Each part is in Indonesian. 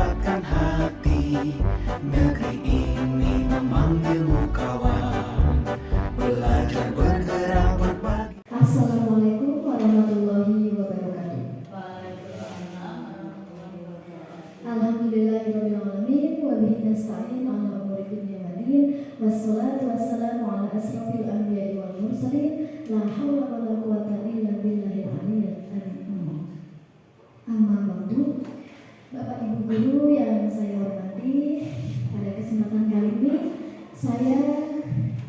menggerakkan hati. Negeri ini memanggilmu kawan, belajar bergerak berbagi. Assalamualaikum warahmatullahi wabarakatuh. Alhamdulillahirabbil alamin wa bihi nasta'in ala umuri dunya waddin. Wassalatu wassalamu ala asrofil anbiya'i wal mursalin. La haula wala quwwata illa billahil aliyyil azim. Amma ba'du. Bapak Ibu guru yang saya hormati, pada kesempatan kali ini saya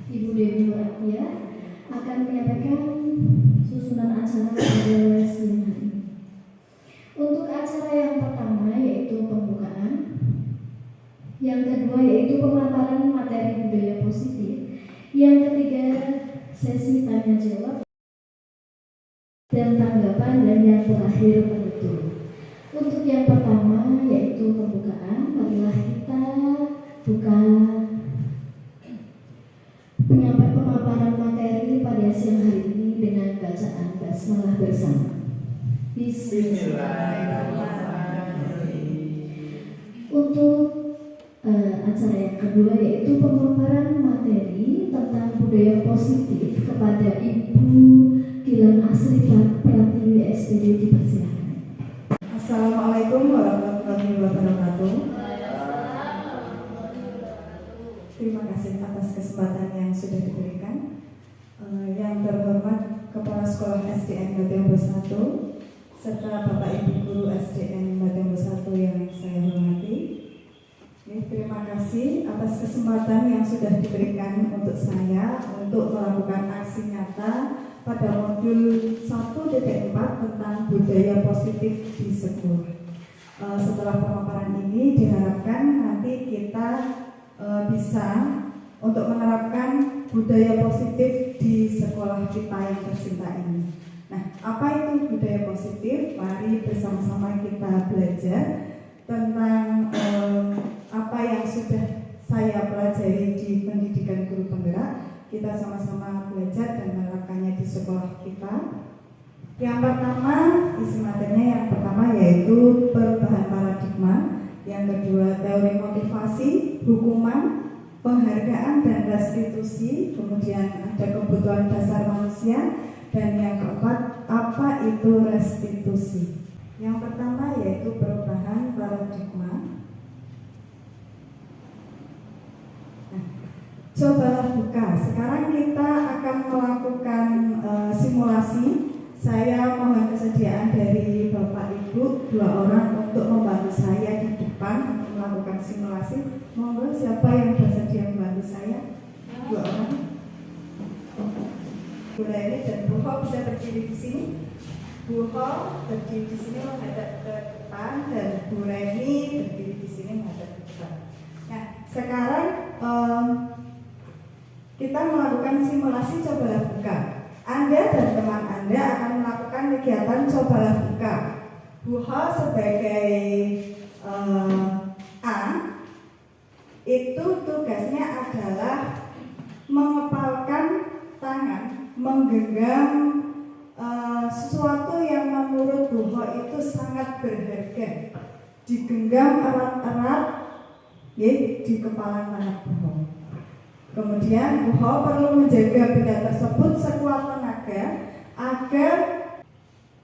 Ibu Dewi Waratia akan menyampaikan susunan acara pada siang hari ini. Untuk acara yang pertama yaitu pembukaan, yang kedua yaitu pemaparan materi budaya positif, yang ketiga sesi tanya jawab dan tanggapan, dan yang terakhir penutup. Untuk yang pertama yaitu pembukaan, marilah kita buka pemaparan materi pada siang hari ini dengan bacaan basmalah bersama. Bismillahirrahmanirrahim. Untuk acara yang kedua yaitu pemaparan materi tentang budaya positif kepada Ibu Gilang Asri Pratiwi SPD, dipersilakan. Assalamualaikum warahmatullahi wabarakatuh. Terima kasih atas kesempatan yang sudah diberikan. Yang terhormat Kepala Sekolah SDN Batembo 1 serta Bapak Ibu Guru SDN Batembo 1 yang saya hormati. Terima kasih atas kesempatan yang sudah diberikan untuk saya untuk melakukan aksi nyata pada modul 1.4 tentang budaya positif di sekolah. Setelah pemaparan ini diharapkan nanti kita bisa untuk menerapkan budaya positif di sekolah kita yang tercinta ini. Nah, apa itu budaya positif? Mari bersama-sama kita belajar tentang apa yang sudah saya pelajari di pendidikan guru penggerak. Kita sama-sama belajar dan menerapkannya di sekolah kita. Yang pertama, isi materinya yang pertama yaitu perubahan paradigma. Yang kedua, teori motivasi, hukuman, penghargaan dan restitusi. Kemudian ada kebutuhan dasar manusia. Dan yang keempat, apa itu restitusi? Yang pertama yaitu perubahan paradigma. Cobalah buka. Sekarang kita akan melakukan simulasi. Saya mohon kesediaan dari Bapak Ibu 2 orang untuk membantu saya di depan untuk melakukan simulasi. Monggo, siapa yang bersedia membantu saya? 2 orang. Bu Leni dan Bu Ho bisa berdiri di sini. Bu Ho berdiri di sini menghadap ke depan dan Bu Leni berdiri di sini menghadap ke depan. Nah, sekarang kita melakukan simulasi cobalah buka. Anda dan teman Anda akan melakukan kegiatan cobalah buka. Bu Ho sebagai A itu tugasnya adalah mengepalkan tangan, menggenggam sesuatu yang menurut Bu Ho itu sangat berharga. Digenggam erat-erat di kepala tangan Bu Ho. Kemudian Bu Ho perlu menjaga benda tersebut sekuat tenaga agar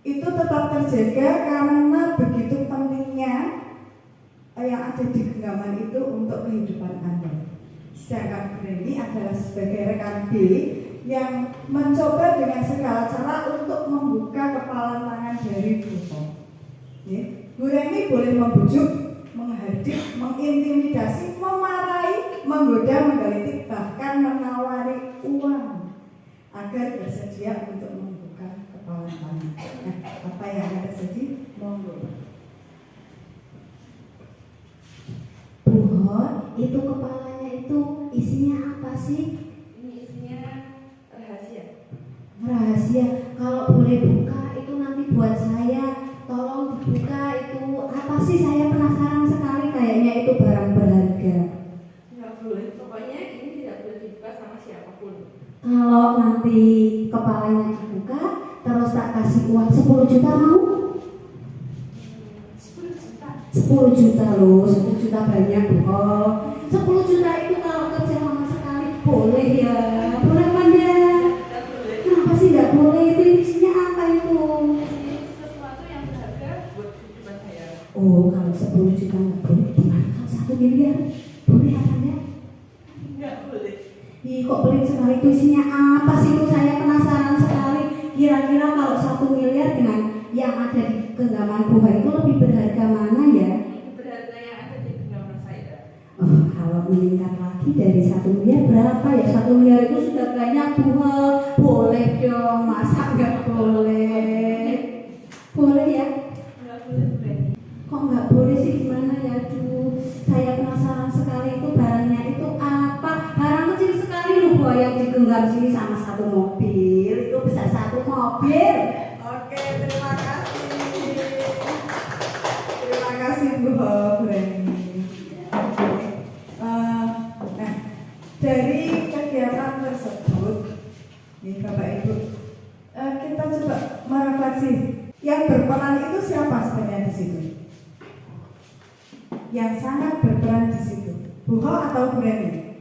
itu tetap terjaga karena begitu pentingnya yang ada di genggaman itu untuk kehidupan Anda. Sedangkan Bu Reni adalah sebagai rekan B yang mencoba dengan segala cara untuk membuka kepala tangan dari Bu Ho. Bu Reni boleh membujuk, menghardik, mengintimidasi, memarahi, menggoda, menggelitik, bahkan menawari uang agar bersedia untuk membuka kepala tangan. Nah, apa yang akan terjadi? Monggo. Bu Ho, itu kepalanya itu isinya apa sih? Ini isinya rahasia. Rahasia. Kalau boleh buka itu nanti buat saya. Tolong dibuka itu apa sih? Saya penasaran sekali, kayaknya itu barang berharga. Nggak boleh, pokoknya ini tidak boleh dibuka sama siapapun. Kalau nanti kepalanya dibuka, terus tak kasih uang 10 juta mau? 10 juta. 10 juta loh, 10 juta banyak loh. 10 juta itu kalau kerja lama sekali boleh ya, boleh apa enggak? Kenapa sih nggak boleh? Itu isinya apa itu? Sesuatu yang berharga buat kehidupan saya. Oh, kalau 10 juta nggak boleh, gimana kalau 1 miliar? Boleh apa enggak? Nggak boleh. Ih, kok pelit sekali, itu isinya apa sih? Itu saya penasaran sekali. Kira-kira kalau 1 miliar dengan yang ada di genggaman buah itu lebih berharga mana ya? Berharga yang ada di genggaman saya. Oh, kalau meningkat lagi dari 1 miliar berapa ya? 1 miliar itu sudah banyak buah. Boleh dong, masa nggak boleh? Boleh ya? Nggak boleh berani. Kok nggak boleh sih, gimana ya? Aduh, saya penasaran sekali itu barangnya itu apa? Barang kecil sekali loh buah yang digenggam sini sama 1 mobil. Itu besar 1 mobil. Oke, terima kasih. Terima kasih Bu Breni. Nah, dari kegiatan tersebut, nih Bapak Ibu, kita coba merefleksi. Yang berperan itu siapa sebenarnya di situ? Yang sangat berperan di situ, Bu Ho atau Bu Reni?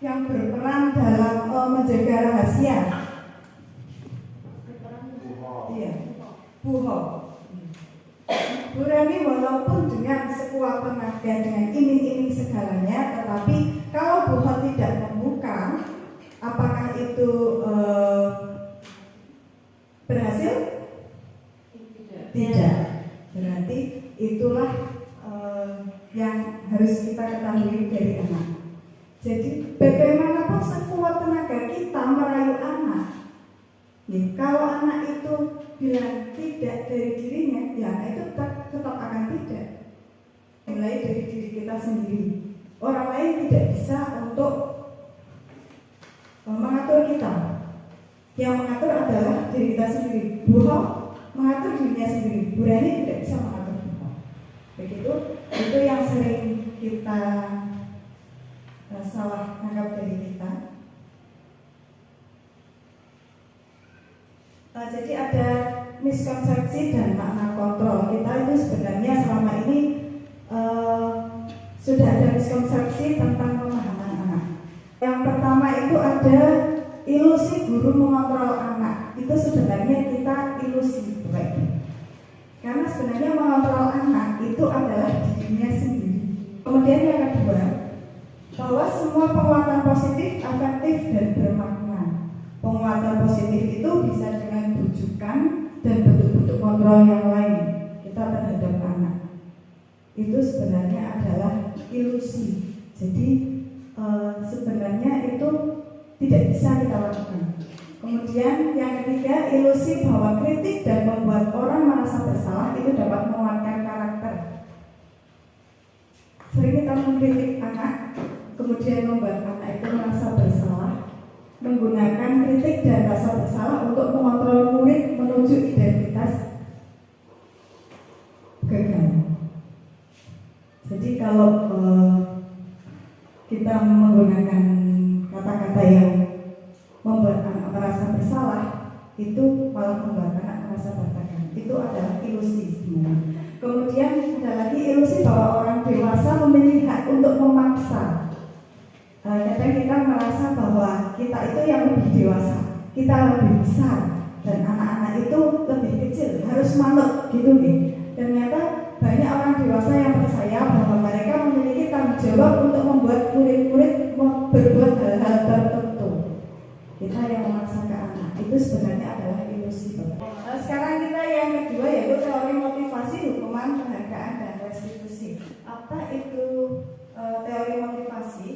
Yang berperan dalam menjaga rahasia. Iya, Bu Ho. Bu Reni walaupun dengan sekuat tenaga, dengan iming-iming segalanya, tetapi kalau Bu Ho tidak membuka, apakah itu berhasil? Tidak. Berarti itulah yang harus kita ketahui dari anak. Jadi bagaimanapun sekuat tenaga kita merayu anak, ya, kalau anak itu bilang tidak dari dirinya, ya anak itu tetap akan tidak. Mulai dari diri kita sendiri. Orang lain tidak bisa untuk mengatur kita. Yang mengatur adalah diri kita sendiri. Bu Ho mengatur dirinya sendiri. Bu Reni tidak bisa mengatur Bu Ho. Begitu. Itu yang sering kita salah anggap dari kita. Jadi ada miskonsepsi dan makna kontrol. Kita itu sebenarnya selama ini sudah ada miskonsepsi tentang pemahaman anak. Yang pertama itu ada ilusi guru mengontrol anak. Itu sebenarnya kita ilusi, karena sebenarnya mengontrol anak itu adalah dirinya sendiri. Kemudian yang kedua, bahwa semua penguatan positif, afektif dan bermakna. Penguatan positif itu bisa dengan bujukan dan bentuk-bentuk kontrol yang lain kita terhadap anak. Itu sebenarnya adalah ilusi. Jadi sebenarnya itu tidak bisa kita lakukan. Kemudian yang ketiga, ilusi bahwa kritik dan membuat orang merasa bersalah itu dapat menguatkan karakter. Sering kita mengkritik anak, kemudian membuat anak itu merasa bersalah, menggunakan kritik dan rasa bersalah untuk mengontrol murid menuju identitas gagal. Jadi kalau kita menggunakan kata-kata yang membuat anak merasa bersalah, itu malah membuat anak merasa tertekan. Itu adalah ilusi sebenarnya. Kemudian ada lagi ilusi bahwa orang dewasa memiliki hak untuk memaksa. Kadang kita merasa bahwa kita itu yang lebih dewasa, kita lebih besar, dan anak-anak itu lebih kecil, harus manut gitu nih. Ternyata banyak orang dewasa yang percaya bahwa mereka memiliki tanggung jawab untuk membuat murid-murid berbuat hal-hal tertentu. Kita yang memaksa ke anak, itu sebenarnya adalah ilusi. Sekarang kita yang kedua yaitu teori motivasi, hukuman, penghargaan, dan restitusi. Apa itu teori motivasi?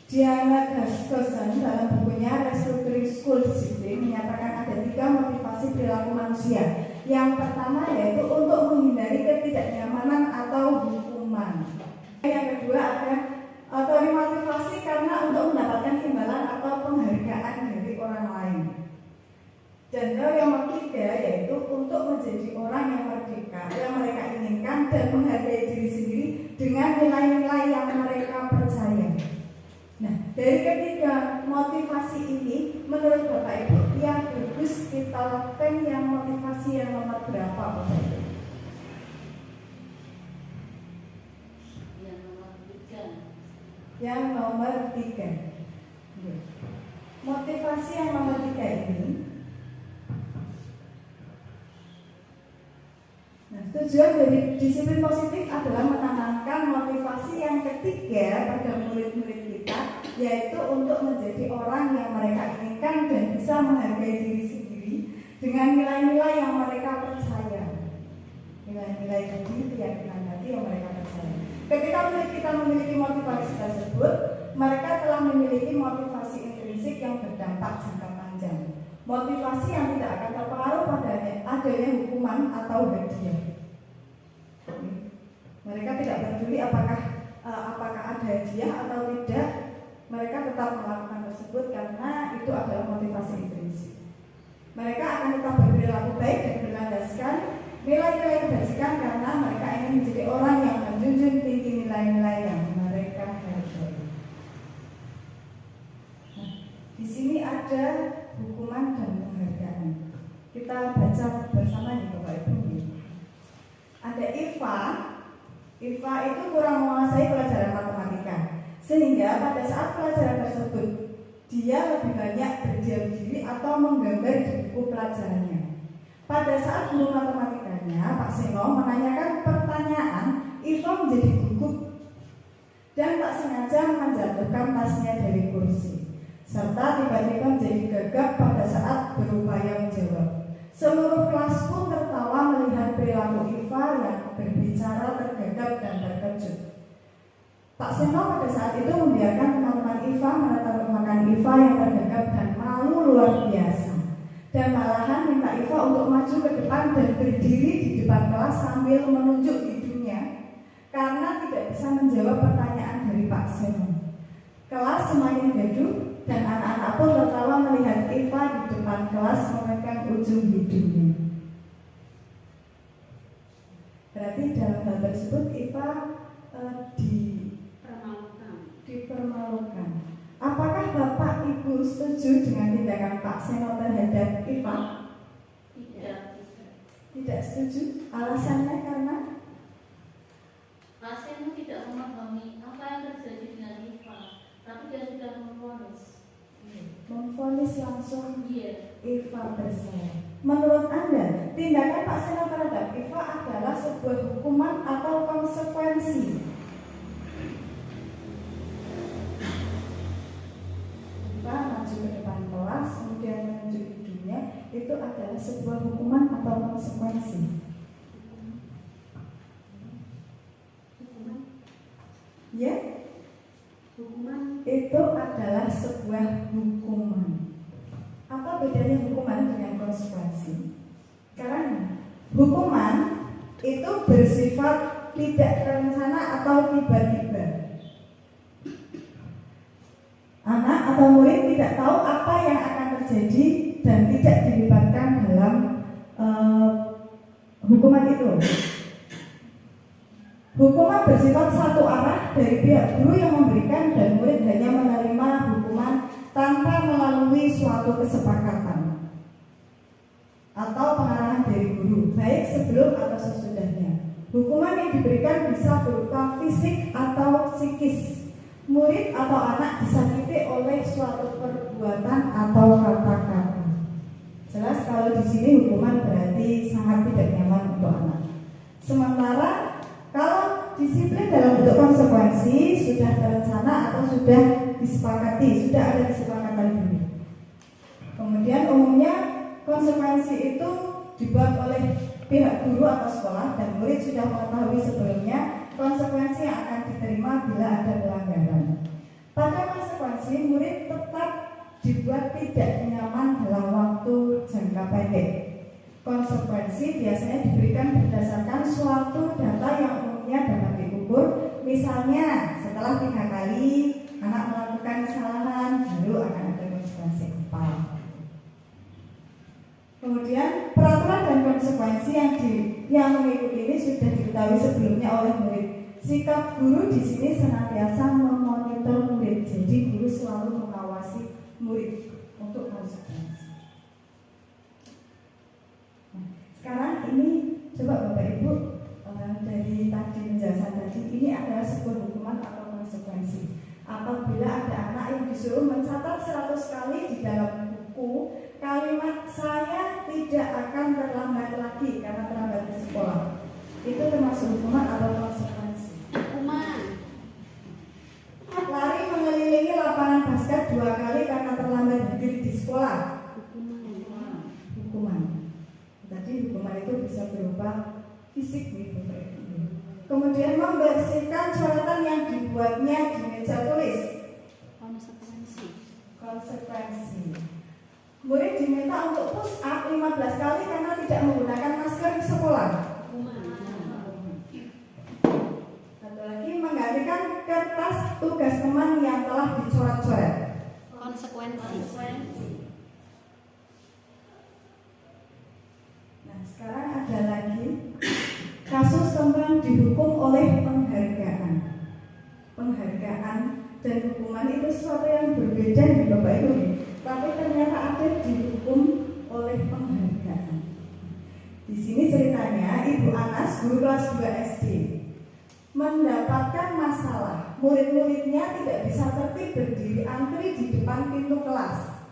Diana Gaskosen dalam bukunya Restructuring School Discipline menyatakan ada 3 motivasi perilaku manusia. Yang pertama yaitu untuk menghindari ketidaknyamanan atau hukuman. Yang kedua ada teori motivasi karena untuk mendapatkan imbalan atau penghargaan dari orang lain. Dan teori yang ketiga yaitu untuk menjadi orang yang merdeka, yang mereka inginkan dan menghargai diri sendiri dengan nilai-nilai yang mereka percaya. Nah, dari ketiga motivasi ini, menurut Bapak Ibu, yang bagus kita lakukan yang motivasi yang nomor berapa, Bapak Ibu? Yang nomor 3. Motivasi yang nomor 3 ini, tujuan dari disiplin positif adalah menanamkan motivasi yang ketiga pada murid-murid kita, yaitu untuk menjadi orang yang mereka inginkan dan bisa menghargai diri sendiri dengan nilai-nilai yang mereka percaya. Nilai-nilai tadi, keyakinan tadi yang mereka percaya. Ketika murid kita memiliki motivasi tersebut, mereka telah memiliki motivasi intrinsik yang berdampak jangka panjang. Motivasi yang tidak akan terpengaruh pada adanya hukuman atau hadiah. Mereka tidak peduli apakah ada hadiah atau tidak, mereka tetap melakukan tersebut karena itu adalah motivasi intrinsik. Mereka akan tetap berperilaku baik dan berlandaskan nilai-nilai kebajikan karena mereka ingin menjadi orang yang menjunjung tinggi nilai-nilai yang mereka hargai. Nah, di sini ada hukuman dan penghargaan. Kita baca bersama nih Bapak Ibu. Ada Iva. Iva itu kurang menguasai pelajaran matematika, sehingga pada saat pelajaran tersebut dia lebih banyak berdiam diri atau menggambar di buku pelajarannya. Pada saat guru matematikanya, Pak Seno, menanyakan pertanyaan, Iva menjadi gugup dan tak sengaja menjatuhkan tasnya dari kursi, serta tiba-tiba menjadi gagap pada saat berupaya menjawab. Seluruh kelas pun tertawa melihat perilaku Iva yang berbicara tergagap dan terkejut. Pak Seno pada saat itu membiarkan teman-teman Iva menetapkan Iva yang tergagap dan malu luar biasa, dan malahan minta Iva untuk maju ke depan dan berdiri di depan kelas sambil menunjuk hidungnya karena tidak bisa menjawab pertanyaan dari Pak Seno. Kelas semakin gaduh dan anak-anak pun tertawa melihat Iva di depan kelas memegang ujung hidungnya. Berarti dalam hal tersebut Iva dipermalukan. Apakah Bapak Ibu setuju dengan tindakan Pak Seno terhadap Iva? Tidak setuju. Alasannya karena Pak Seno tidak memahami apa yang terjadi dengan Iva, tapi dia sudah memvonis langsung Iya. Iva bersalah. Menurut Anda, tindakan Pak Seno terhadap Iva adalah sebuah hukuman atau konsekuensi? Iva maju ke depan kelas, kemudian menunjuk hidungnya, itu adalah sebuah hukuman atau konsekuensi? Ya? Hukuman itu adalah sebuah hukuman. Apa bedanya hukuman dengan konsekuensi? Sekarang, hukuman itu bersifat tidak terencana atau tiba-tiba. Anak atau murid tidak tahu apa yang akan terjadi dan tidak dilibatkan dalam hukuman itu. Hukuman bersifat satu arah dari pihak guru yang memberikan dan murid hanya menerima hukuman tanpa melalui suatu kesepakatan atau pengarahan dari guru, baik sebelum atau sesudahnya. Hukuman yang diberikan bisa berupa fisik atau psikis. Murid atau anak disakiti oleh suatu perbuatan atau kata-kata. Jelas kalau di sini hukuman berarti sangat tidak nyaman untuk anak. Sementara kalau disiplin dalam bentuk konsekuensi sudah terencana atau sudah disepakati, sudah ada kesepakatan dulu. Kemudian umumnya konsekuensi itu dibuat oleh pihak guru atau sekolah dan murid sudah mengetahui sebelumnya konsekuensi yang akan diterima bila ada pelanggaran. Pada konsekuensi, murid tetap dibuat tidak nyaman dalam waktu jangka pendek. Konsekuensi biasanya diberikan berdasarkan suatu data yang umumnya dapat diukur. Misalnya, setelah 3 kali anak melakukan kesalahan, baru akan ada konsekuensi apa. Kemudian peraturan dan konsekuensi yang mengikuti ini sudah diketahui sebelumnya oleh murid. Sikap guru di sini senantiasa memonitor murid, jadi guru selalu mengawasi murid untuk konsekuensi. Sekarang ini coba Bapak Ibu dari tadi penjelasan tadi, ini adalah sebuah hukuman atau konsekuensi. apabila ada anak yang disuruh mencatat 100 kali di dalam buku kalimat "saya tidak akan terlambat lagi karena terlambat ke sekolah", itu termasuk hukuman atau konsekuensi? Hukuman. Lari mengelilingi lapangan basket 2 kali karena terlambat hadir di sekolah, hukuman. Tadi hukuman itu bisa berupa fisik gitu. Kemudian membersihkan coretan yang dibuatnya di meja tulis, konsekuensi. Murid diminta untuk push up 15 kali karena tidak menggunakan masker di sekolah. Satu lagi, menggantikan kertas tugas teman yang telah dicoret-coret, Konsekuensi. Nah, sekarang ada lagi kasus teman dihukum oleh penghargaan. Penghargaan dan hukuman itu sesuatu yang berbeda nih Bapak Ibu. Tapi ternyata ada dihukum oleh penghargaan. Di sini ceritanya Ibu Anas, guru kelas 2 SD, mendapatkan masalah. Murid-muridnya tidak bisa tertib berdiri antri di depan pintu kelas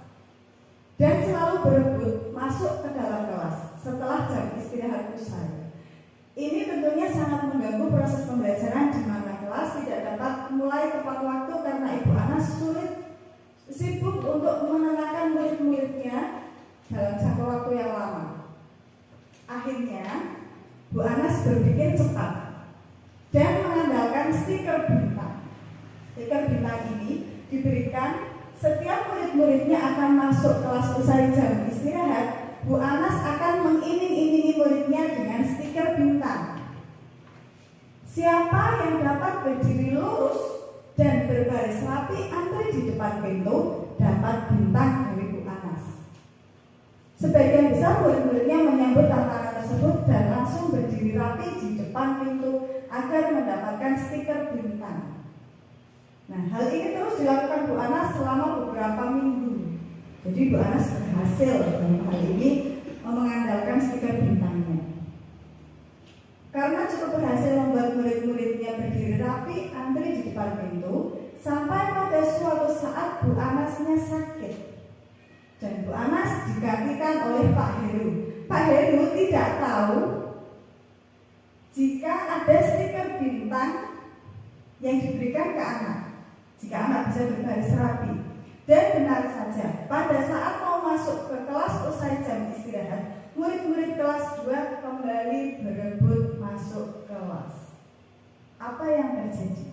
dan selalu berebut masuk ke dalam kelas setelah jam istirahat usai. Ini tentunya sangat mengganggu proses pembelajaran di mana kelas tidak dapat mulai tepat waktu karena Ibu Anas sibuk untuk menenangkan murid-muridnya dalam jangka waktu yang lama. Akhirnya, Bu Anas berpikir cepat dan mengandalkan stiker bintang. Stiker bintang ini diberikan setiap murid-muridnya akan masuk kelas usai jam istirahat. Bu Anas akan mengiming-imingi muridnya dengan stiker bintang. Siapa yang dapat berdiri lurus dan berbaris rapi antri di depan pintu dapat bintang dari Bu Anas. Sebagian besar murid-muridnya menyambut tantangan tersebut dan langsung berdiri rapi di depan pintu agar mendapatkan stiker bintang. Nah, hal ini terus dilakukan Bu Anas selama beberapa minggu. Jadi Bu Anas berhasil dalam hal ini mengandalkan stiker bintangnya. Karena cukup berhasil membuat murid-muridnya berdiri rapi antri di depan pintu, sampai pada suatu saat Bu Anasnya sakit. Dan Bu Anas digantikan oleh Pak Heru. Pak Heru tidak tahu jika ada stiker bintang yang diberikan ke anak, jika anak bisa berbaris rapi. Dan benar saja, pada saat mau masuk ke kelas usai jam istirahat, murid-murid kelas 2 kembali berebut masuk kelas. Apa yang terjadi?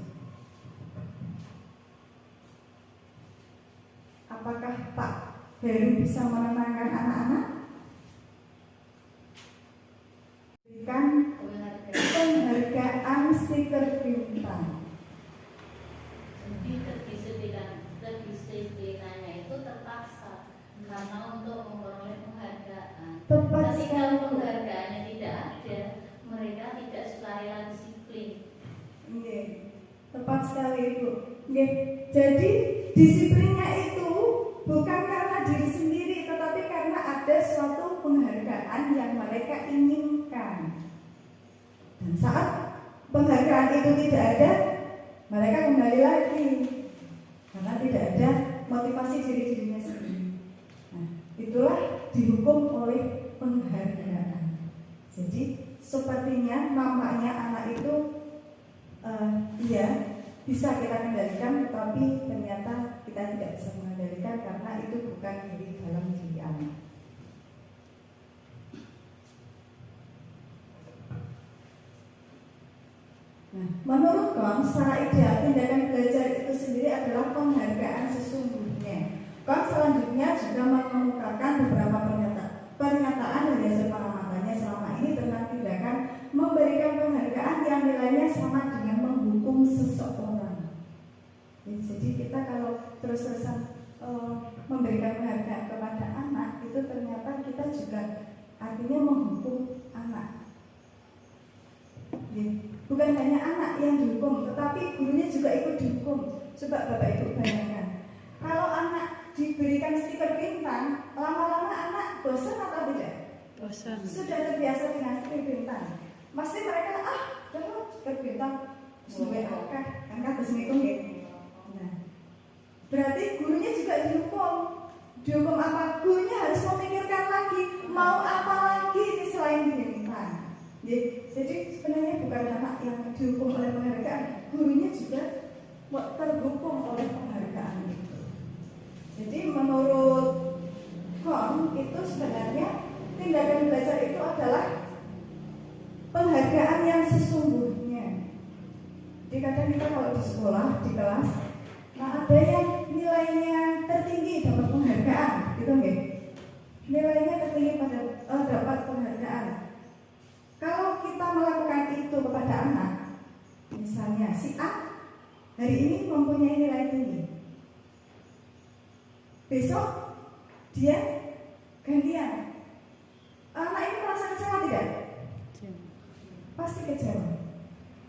Apakah Pak Heru bisa menenangkan anak-anak? Berikan penghargaan stiker bintang. Kedisiplinannya itu terpaksa karena untuk memperoleh penghargaan. Tepat Tapi sekali. kalau penghargaannya tidak ada, mereka tidak sukarela disiplin. Nggih, tepat sekali Ibu. Nggih, jadi disiplinnya itu bukan karena diri sendiri, tetapi karena ada suatu penghargaan yang mereka inginkan. Dan saat penghargaan itu tidak ada, mereka kembali lagi karena tidak ada motivasi diri-dirinya sendiri. Nah, itulah dihukum oleh penghargaan. Jadi sepertinya nampaknya anak itu iya bisa kita kendalikan, tetapi ternyata kita tidak bisa mengendalikan karena itu bukan dari dalam diri anak. Nah, menurut Kohn, secara ideal tindakan belajar itu sendiri adalah penghargaan sesungguhnya. Kohn selanjutnya juga mengemukakan beberapa pernyataan dari hasil pengamatannya selama ini tentang tindakan memberikan penghargaan yang nilainya sama dengan menghukum seseorang. Jadi kita kalau terus-terusan memberikan penghargaan kepada anak, itu ternyata kita juga artinya menghukum anak. Bukan hanya anak yang dihukum, tetapi gurunya juga ikut dihukum. Coba Bapak Ibu bayangkan, kalau anak diberikan stiker bintang, lama-lama anak bosan atau tidak? Bosan. Sudah terbiasa dengan stiker bintang. Pasti mereka jangan stiker bintang sesuai angka terus ngitung ya. Nah, Dihukum apa? Gurunya harus memikirkan lagi mau apa lagi ini selain dihentikan. Jadi sebenarnya bukan anak yang dihukum oleh penghargaan, gurunya juga terhukum oleh penghargaan itu. Jadi menurut KOM itu sebenarnya tindakan belajar itu adalah penghargaan yang sesungguhnya. Jadi kadang kita kalau di sekolah, di kelas, nah ada yang nilainya tertinggi dapat penghargaan, gitu nggih? Nilainya tertinggi pada dapat penghargaan. Kalau kita melakukan itu kepada anak, misalnya si A hari ini mempunyai nilai tinggi, besok dia gantian, anak ini merasa kecewa tidak? Pasti kecewa.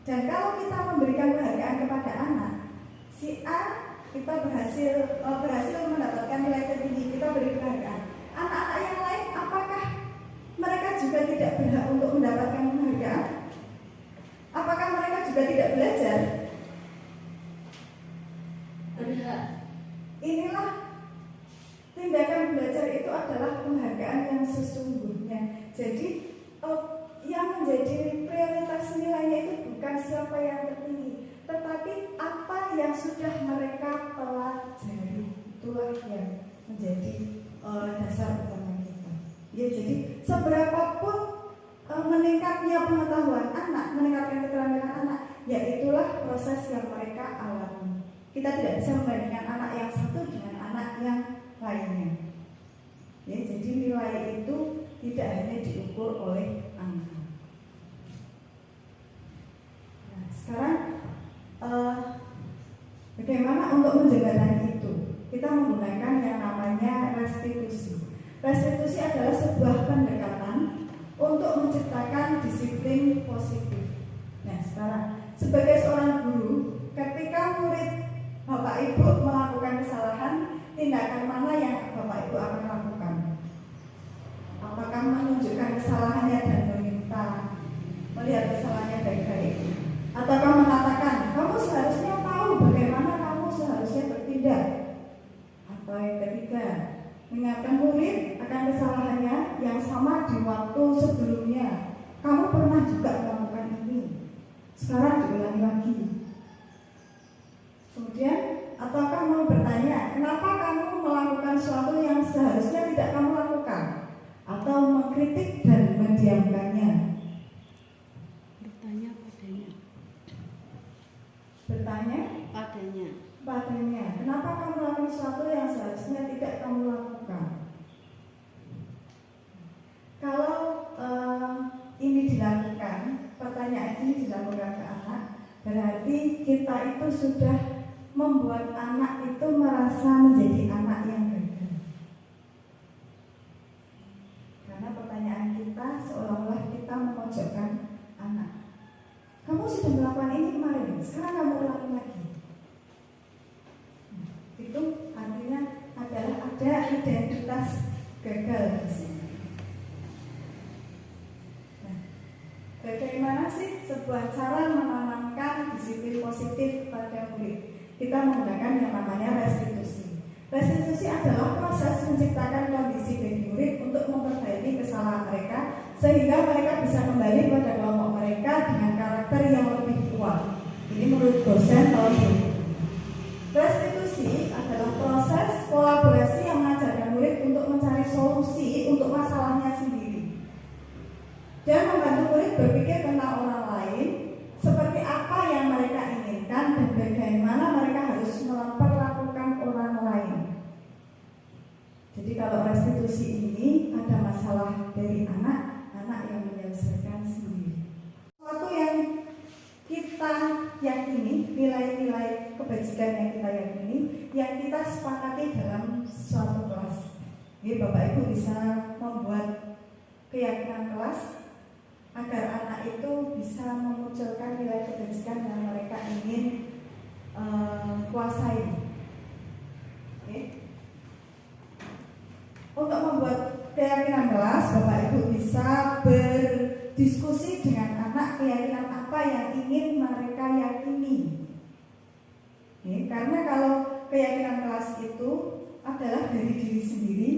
Dan kalau kita memberikan penghargaan kepada anak, si A kita berhasil mendapatkan nilai tertinggi, kita beri penghargaan. Anak-anak yang lain, apakah mereka juga tidak berhak untuk mendapatkan penghargaan? Apakah mereka juga tidak belajar? Berhak. Inilah tindakan belajar itu adalah penghargaan yang sesungguhnya. Jadi yang menjadi prioritas nilainya itu bukan siapa yang tertinggi, tetapi apa yang sudah mereka pelajari. Itulah yang menjadi dasar utama kita. Ya, jadi seberapapun meningkatnya pengetahuan anak, meningkatkan keterampilan anak, ya itulah proses yang mereka alami. Kita tidak bisa membandingkan anak yang satu dengan anak yang lainnya. Ya, jadi nilai itu tidak hanya diukur oleh angka. Nah, sekarang bagaimana untuk menjembatani itu? Kita menggunakan yang namanya restitusi. Restitusi adalah sebuah pendekatan untuk menciptakan disiplin positif. Nah, sekarang sebagai seorang guru, ketika murid Bapak Ibu melakukan kesalahan, tindakan mana yang Bapak Ibu akan lakukan? Apakah menunjukkan kesalahannya dan meminta melihat kesalahannya baik-baik? Ataukah mengatakan, kamu seharusnya tahu bagaimana kamu seharusnya bertindak? Atau yang ketiga, mengingatkan murid akan kesalahannya yang sama di waktu sebelumnya. Kamu pernah juga melakukan ini, sekarang diulangi lagi. Kemudian, ataukah mau bertanya, kenapa kamu melakukan sesuatu yang seharusnya tidak kamu lakukan? Atau mengkritik dan mendiamkannya? Bertanya padanya. Bertanya padanya, kenapa kamu melakukan sesuatu yang seharusnya tidak kamu lakukan? Kalau ini dilakukan, pertanyaan ini dilakukan ke anak, berarti kita itu sudah membuat anak itu merasa menjadi anak yang gagal. Karena pertanyaan kita seolah-olah kita memojokkan anak. Kamu sudah melakukan ini kemarin, sekarang kamu ulangi lagi. Itu artinya adalah ada identitas gagal di sini. Nah, bagaimana sih sebuah cara menanamkan disiplin positif pada murid? Kita menggunakan yang namanya restitusi. Restitusi adalah proses menciptakan kondisi bagi murid untuk memperbaiki kesalahan mereka sehingga mereka bisa kembali pada kelompok mereka dengan karakter yang lebih kuat. Ini menurut dosen tahun ini. Restitusi adalah proses kolaborasi yang mengajarkan murid untuk mencari solusi untuk masalahnya sendiri dan membantu murid berpikir tentang orang lain seperti apa yang mereka inginkan dan bagaimana mereka harus memperlakukan orang lain. Jadi kalau restitusi ini ada masalah dari anak yang menyelesaikan sendiri. Sesuatu yang kita yakini, nilai-nilai kebajikan yang kita yakini, yang kita sepakati dalam suatu kelas. Jadi Bapak Ibu bisa membuat keyakinan kelas agar anak itu bisa memunculkan nilai kebajikan yang mereka ingin kuasai. Okay. Untuk membuat keyakinan kelas, Bapak Ibu bisa berdiskusi dengan anak keyakinan apa yang ingin mereka yakini. Okay. Karena kalau keyakinan kelas itu adalah dari diri sendiri.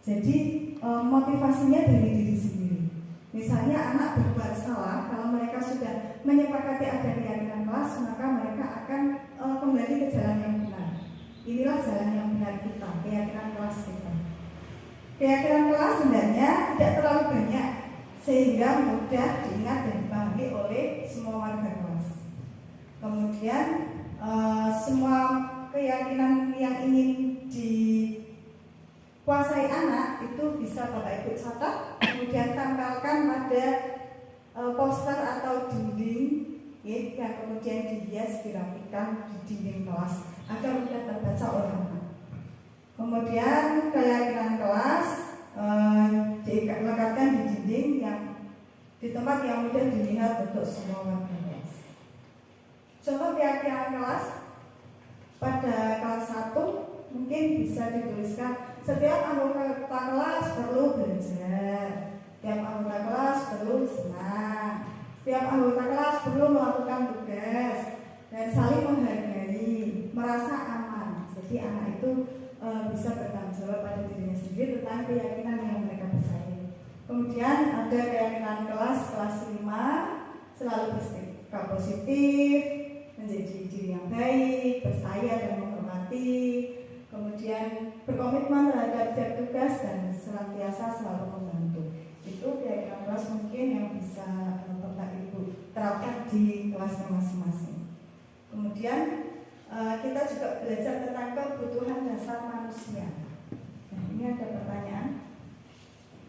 Jadi motivasinya dari diri sendiri. Misalnya anak berbuat salah, kalau mereka sudah menyepakati ada keyakinan kelas, maka mereka akan kembali ke jalan yang benar. Inilah jalan yang benar kita, keyakinan kelas kita. Keyakinan kelas sebenarnya tidak terlalu banyak, sehingga mudah diingat dan dipahami oleh semua warga kelas. Kemudian semua keyakinan yang ingin dikuasai anak itu bisa Bapak Ibu catat, kemudian tempelkan pada poster atau dinding, yang kemudian dihias dirapikan di dinding kelas agar mudah terbaca oleh anak. Kemudian keyakinan kelas dilekatkan di dinding yang di tempat yang mudah dilihat untuk semua warga kelas. Contoh keyakinan kelas pada kelas 1 mungkin bisa dituliskan, setiap anggota kelas perlu belajar, setiap anggota kelas perlu senang, setiap anggota kelas perlu melakukan tugas dan saling menghargai, merasa aman. Jadi anak itu bisa bertanggung jawab pada dirinya sendiri tentang keyakinan yang mereka percaya. Kemudian ada keyakinan kelas 5, selalu bersikap positif, menjadi diri yang baik, percaya dan menghormati, kemudian berkomitmen terhadap setiap tugas dan senantiasa selalu membantu. Itu keyakinan kelas mungkin yang bisa Bapak Ibu terapkan di kelasnya masing-masing. Kemudian kita juga belajar tentang kebutuhan dasar manusia. Nah, ini ada pertanyaan.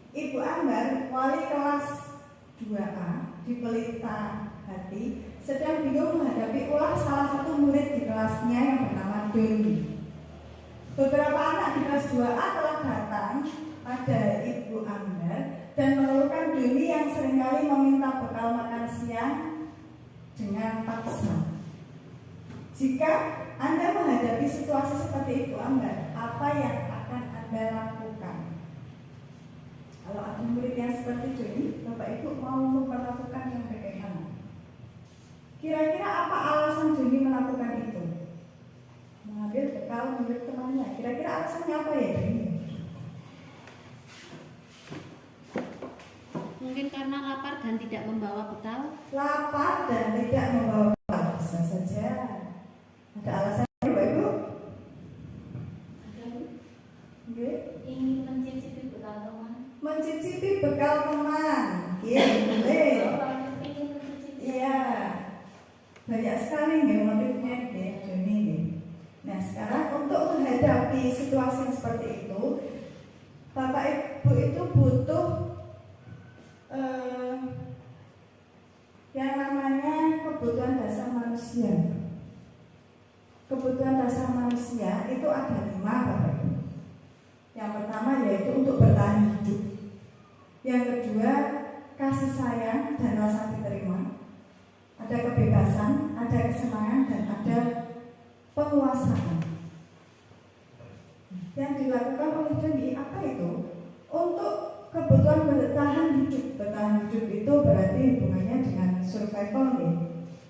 Ibu Ambar, wali kelas 2A di Pelita Hati, sedang bingung menghadapi ulah salah satu murid di kelasnya yang bernama Doni. Beberapa anak di kelas 2A telah datang pada Ibu Ambar dan mengeluhkan Doni yang seringkali meminta bekal makan siang dengan paksa. Jika Anda menghadapi situasi seperti itu, Ambar, apa yang akan Anda lakukan? Kalau ada murid yang seperti Doni, Bapak Ibu mau memperlakukan yang bagaimana? Kira-kira apa alasan Doni melakukan itu? Mengambil bekal menurut temannya. Kira-kira alasannya apa ya Doni? Mungkin karena lapar dan tidak membawa bekal. Lapar dan tidak membawa bekal, bisa saja. Ada alasannya Bapak Ibu? Okay. Ingin mencicipi bekal teman. Mencicipi bekal teman. Iya, boleh. Iya. Banyak sekali nih motifnya Doni nih. Nah, sekarang untuk menghadapi situasi yang seperti itu, Bapak Ibu itu butuh yang namanya kebutuhan dasar manusia. Kebutuhan dasar manusia itu ada 5, Bapak Ibu. Yang pertama yaitu untuk bertahan hidup. Yang kedua, kasih sayang dan rasa diterima. Ada kebebasan, ada kesenangan, dan ada penguasaan. Yang dilakukan oleh Doni apa itu? Untuk kebutuhan bertahan hidup. Bertahan hidup itu berarti hubungannya dengan survival nih.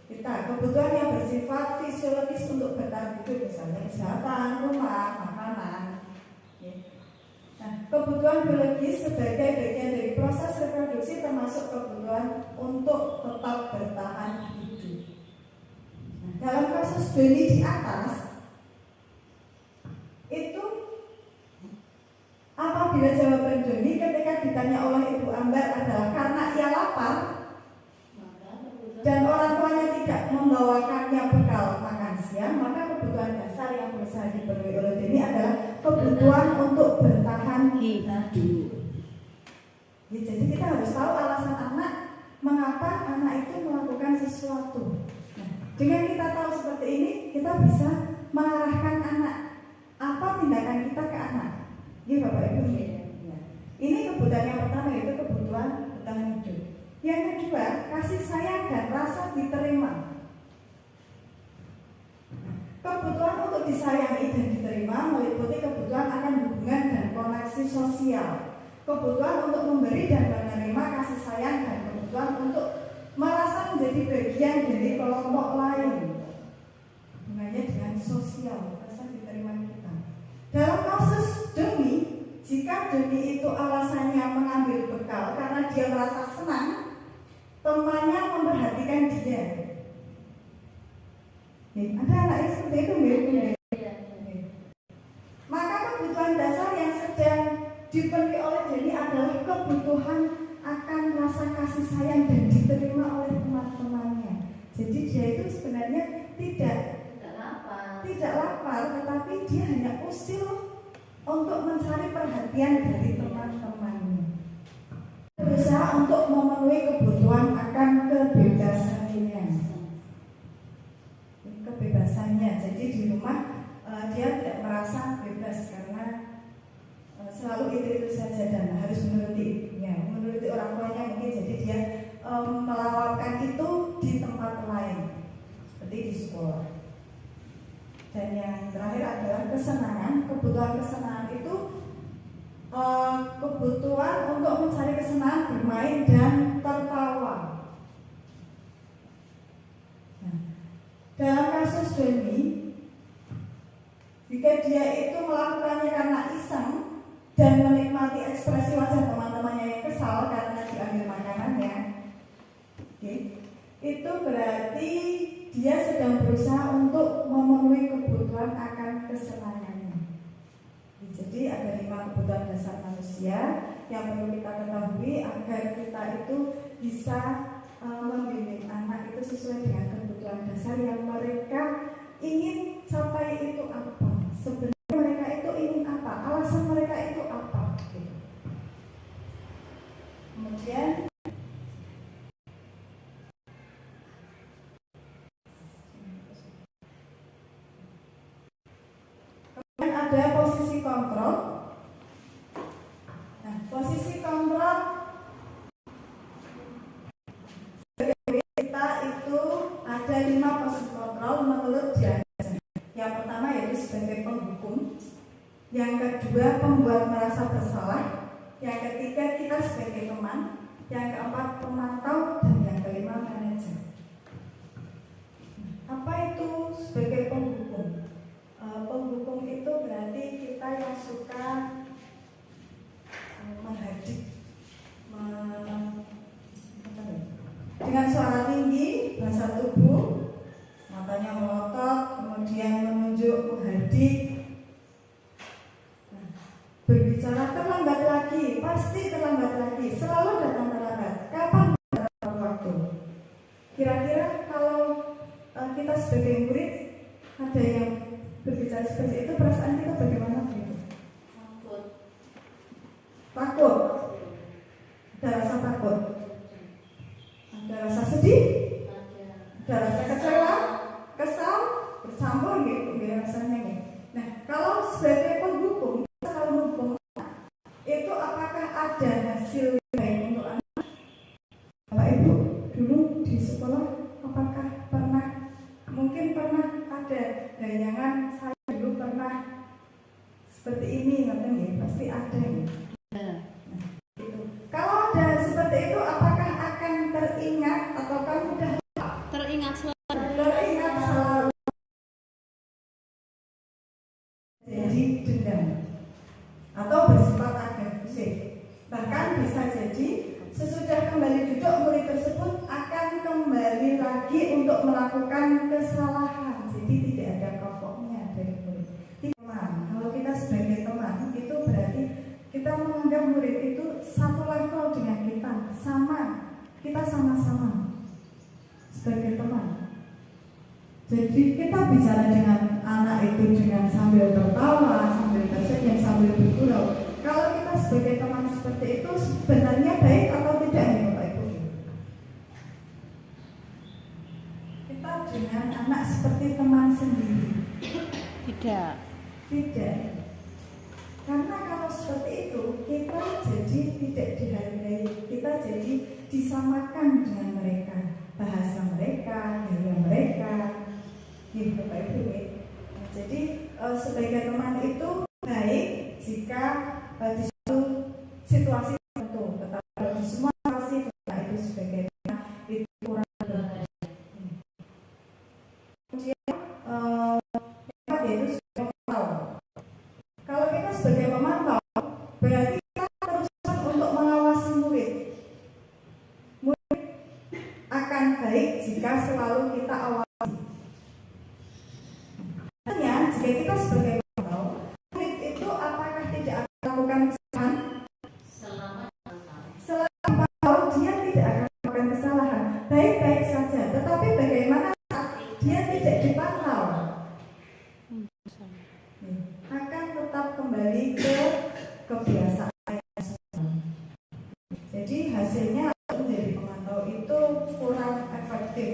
Kita kebutuhan yang bersifat fisiologis untuk bertahan hidup, misalnya kesehatan, rumah, makanan. Nah, kebutuhan biologis sebagai bagian dari proses reproduksi termasuk kebutuhan untuk tetap bertahan hidup. Nah, dalam kasus Doni di atas itu, apabila jawaban Doni ketika ditanya oleh Ibu Ambar adalah karena ia lapar dan orang tuanya tidak membawakannya bekal makan siang, maka kebutuhan dasar yang berusaha dipenuhi oleh Doni adalah kebutuhan untuk bertahan hidup. Ya, jadi kita harus tahu alasan anak mengapa anak itu melakukan sesuatu. Nah, dengan kita tahu seperti ini, kita bisa mengarahkan anak apa tindakan kita ke anak. Ini Bapak Ibu ya. Ini kebutuhan yang pertama, yaitu kebutuhan bertahan hidup. Yang kedua, kasih sayang dan rasa diterima. Kebutuhan untuk disayangi dan diterima meliputi kebutuhan akan hubungan dan koneksi sosial, kebutuhan untuk memberi dan menerima kasih sayang, dan kebutuhan untuk merasa menjadi bagian dari kelompok lain. Hubungannya dengan sosial, rasa diterima kita. kasus Demi, jika Demi itu alasannya mengambil bekal karena dia merasa senang, temannya memperhatikan dia. Ada anak yang seperti itu, nggih? Maka kebutuhan dasar yang sedang dipenuhi oleh Demi adalah kebutuhan akan rasa kasih sayang dan diterima oleh teman-temannya. Jadi dia itu sebenarnya tidak lapar, tetapi dia hanya usil untuk mencari perhatian dari teman-temannya. Berusaha untuk memenuhi kebutuhan akan kebebasannya. Jadi di rumah dia tidak merasa bebas karena selalu itu saja dan harus menuruti ibunya, menuruti orang tuanya mungkin. Jadi dia melakukan itu di tempat lain, seperti di sekolah. Dan yang terakhir adalah kesenangan. Kebutuhan kesenangan itu kebutuhan untuk mencari kesenangan bermain dan tertawa. Nah, dalam kasus Demi, jika dia itu melakukannya karena iseng dan menikmati ekspresi wajah teman-temannya yang kesal karena diambil makanannya, itu berarti dia sedang berusaha untuk memenuhi kebutuhan akan kesenangannya. Jadi ada 5 kebutuhan dasar manusia yang perlu kita ketahui agar kita itu bisa membimbing anak itu sesuai dengan kebutuhan dasar yang mereka ingin capai itu apa. Sebenarnya mereka itu ingin apa, alasan mereka itu apa. Kemudian ada posisi kontrol. Nah, posisi kontrol kita itu ada 5 posisi kontrol menurut Diana. Yang pertama yaitu sebagai penghukum, yang kedua pembuat merasa bersalah, yang ketiga kita sebagai teman, yang keempat pemantau, dan yang kelima manajer. Apa itu sebagai penghukum? Penghukum itu berarti kita yang suka menghadik dengan suara tinggi, bahasa tubuh, matanya melotot, kemudian menunjuk, menghadik, berbicara terlambat lagi, pasti terlambat lagi, selalu datang terlambat. Kapan berapa waktu? Kira-kira kalau kita sebagai murid ada yang berbicara seperti itu, perasaan kita bagaimana begitu? Takut. Ada rasa takut. Ada rasa sedih. Ada rasa kecewa, kesal, bercampur gitu rasanya nih. Nah, kalau sebagai penghukum, kita kalau menghukum itu apakah ada hasil baik untuk anak? Bapak Ibu dulu di sekolah apakah mungkin pernah ada bayangan saya dulu pernah seperti ini, katanya pasti ada ini. Nah, itu. Kalau ada seperti itu, apakah akan teringat atau kan mudah Teringat selalu. Jadi dendam atau bersifat agresif. Bahkan bisa jadi sesudah kembali duduk murid tersebut akan kembali lagi untuk melakukan kesalahan. Jadi tidak ada pokoknya dari murid. Teman, kalau kita sebagai teman itu berarti kita menganggap murid itu satu level dengan kita, sama. Kita sama-sama sebagai teman. Jadi kita bicara dengan anak itu dengan sambil tertawa, sambil tersenyum, sambil bergurau. Kalau kita sebagai teman seperti itu sebenarnya baik atau tidak nih Bapak Ibu? Kita dengan anak seperti teman sendiri. Tidak. Karena kalau seperti itu kita jadi tidak dihargai, kita jadi disamakan dengan mereka, bahasa mereka, gaya mereka. Gitu Bapak Ibu. Jadi sebagai teman itu baik jika di suatu situasi tertentu, tetapi kalau di semua situasi itu sebagai teman itu kurang baik. Kemudian yaitu sebagai pemantau. Kalau kita selalu kita awasi. Artinya, jika kita sebagai pemantau, murid itu apakah tidak akan melakukan kesalahan? Selama dia tidak akan melakukan kesalahan, baik-baik saja. Tetapi bagaimana saat dia tidak dipantau? Akan tetap kembali ke kebiasaan. Jadi hasilnya menjadi pemantau itu kurang efektif.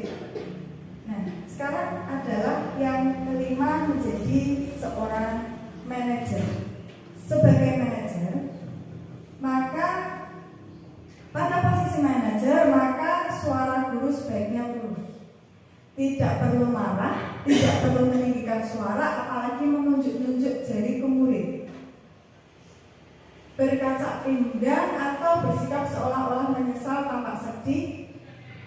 Nah, sekarang adalah yang kelima, menjadi seorang manajer. Sebagai manajer, maka pada posisi manajer, maka suara guru sebaiknya lurus. Tidak perlu marah, tidak perlu meninggikan suara, apalagi menunjuk-nunjuk jari ke murid. Berkaca pinggang atau bersikap seolah-olah menyesal tampak sedih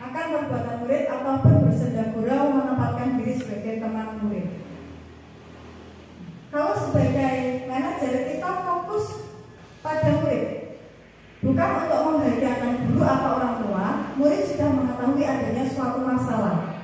akan perbuatan murid ataupun bersenda gurau menempatkan diri sebagai teman murid. Kalau sebagai manajer kita fokus pada murid, bukan untuk membahagiakan guru atau orang tua. Murid sudah mengetahui adanya suatu masalah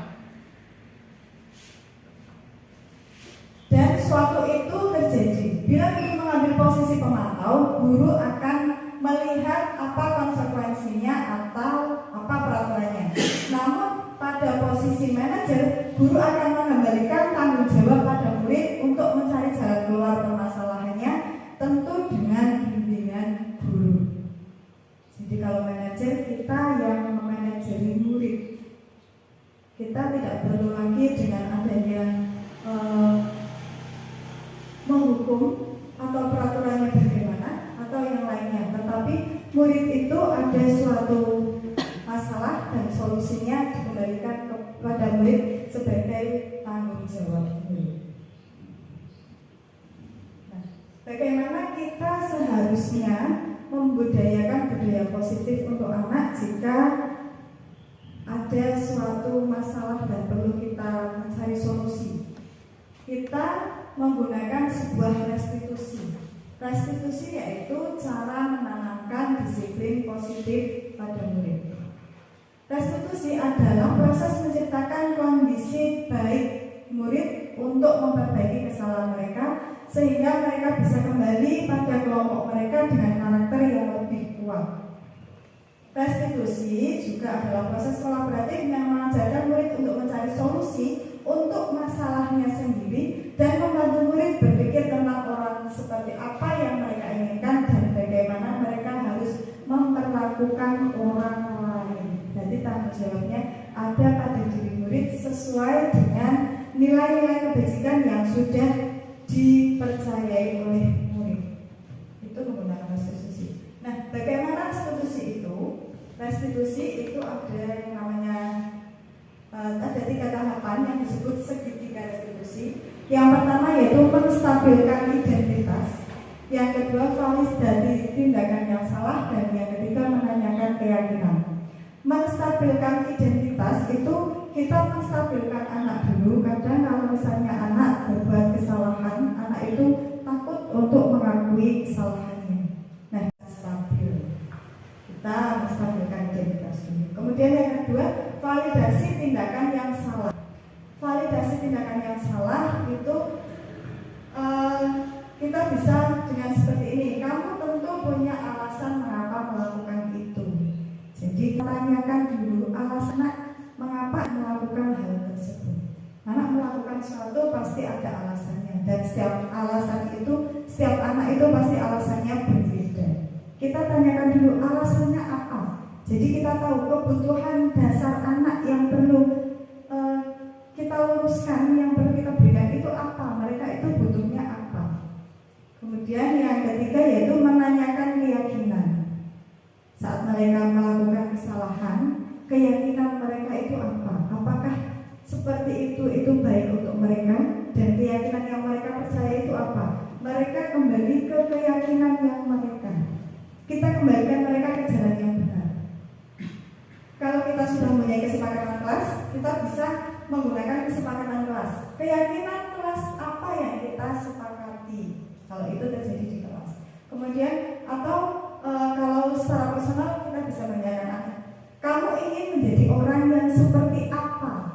dan suatu itu terjadi. Bila guru mengambil posisi pemantau, guru akan melihat apa konsekuensinya atau apa peraturannya. Namun pada posisi manajer, guru akan mengembalikan tanggung jawab pada murid untuk mencari jalan keluar permasalahannya, tentu dengan bimbingan guru. Jadi kalau manajer, kita yang memanajeri murid. Kita tidak perlu lagi dengan adanya menghukum atau peraturannya bagaimana atau yang lainnya, tetapi murid itu ada suatu masalah dan solusinya dikembalikan kepada murid sebagai tanggung jawab murid. Nah, bagaimana kita seharusnya membudayakan budaya positif untuk anak jika ada suatu masalah dan perlu kita mencari solusi? Kita menggunakan sebuah restitusi. Restitusi yaitu cara menanamkan disiplin positif pada murid. Restitusi adalah proses menciptakan kondisi baik murid untuk memperbaiki kesalahan mereka sehingga mereka bisa kembali pada kelompok mereka dengan karakter yang lebih kuat. Restitusi juga adalah proses kolaboratif yang mengajarkan murid untuk mencari solusi untuk masalahnya sendiri dan membantu murid berpikir tentang orang seperti apa yang mereka inginkan dan bagaimana mereka harus memperlakukan orang lain. Jadi tanggung jawabnya ada pada diri murid sesuai dengan nilai-nilai kebajikan yang sudah dipercayai oleh murid. Itu menggunakan restitusi. Nah, bagaimana restitusi itu? Restitusi itu ada yang namanya ada 3 tahapan yang disebut segitiga restitusi. Yang pertama yaitu menstabilkan identitas, yang kedua validasi tindakan yang salah, dan yang ketiga menanyakan keyakinan. Menstabilkan identitas itu kita menstabilkan anak dulu. Kadang kalau misalnya anak berbuat kesalahan, anak itu takut untuk mengakui kesalahannya. Nah, stabil. Kita menstabilkan identitas dulu. Kemudian yang kedua, validasi tindakan yang salah. Validasi tindakan yang salah itu kita bisa dengan seperti ini. Kamu tentu punya alasan mengapa melakukan itu. Jadi tanyakan dulu alasan anak mengapa melakukan hal tersebut. Anak melakukan sesuatu pasti ada alasannya, dan setiap anak itu pasti alasannya berbeda. Kita tanyakan dulu alasannya apa. Jadi kita tahu kebutuhan dasar anak yang perlu kita luruskan, yang perlu kita berikan itu apa, mereka itu butuhnya apa. Kemudian yang ketiga yaitu menanyakan keyakinan. Saat mereka melakukan kesalahan, keyakinan mereka itu apa? Apakah seperti itu baik untuk mereka? Dan keyakinan yang mereka percaya itu apa? Mereka kembali ke keyakinan yang mereka. Kita kembalikan mereka ke jalan yang benar. Kalau kita sudah mempunyai kesepakatan kelas, kita bisa menggunakan kesepakatan kelas. Keyakinan kelas apa yang kita sepakati? Kalau itu terjadi di kelas. Kemudian kalau secara personal kita bisa menanyakan, kamu ingin menjadi orang yang seperti apa?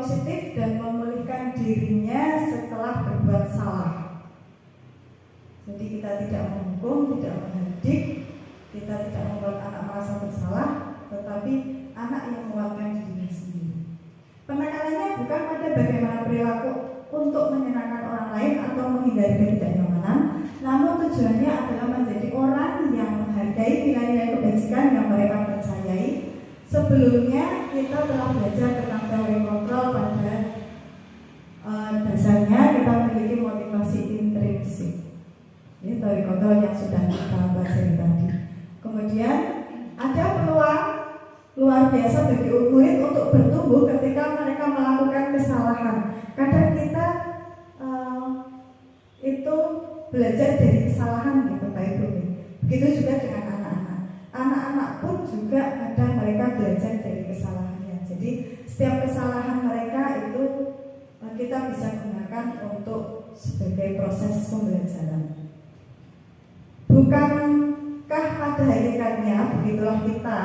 positif dan memulihkan dirinya setelah berbuat salah. Jadi kita tidak menghukum, tidak menghardik, kita tidak membuat anak merasa bersalah, tetapi anak yang menguatkan dirinya sendiri. Penekanannya bukan pada bagaimana perilaku untuk menyenangkan orang lain atau menghindari ketidaknyamanan, namun tujuannya adalah menjadi orang yang menghargai nilai-nilai kebajikan yang mereka percayai. Sebelumnya kita telah belajar tentang teori kontrol pada dasarnya kita memiliki motivasi intrinsik. Ini teori kontrol yang sudah kita pelajari tadi. Kemudian ada peluang luar biasa bagi murid untuk bertumbuh ketika mereka melakukan kesalahan. Kadang kita itu belajar dari kesalahan gitu Pak Ibu. Begitu juga dengan anak-anak. Anak-anak pun juga kadang mereka belajar dari kesalahannya. Jadi setiap kesalahan mereka itu kita bisa gunakan untuk sebagai proses pembelajaran. Bukankah pada hakikatnya begitulah kita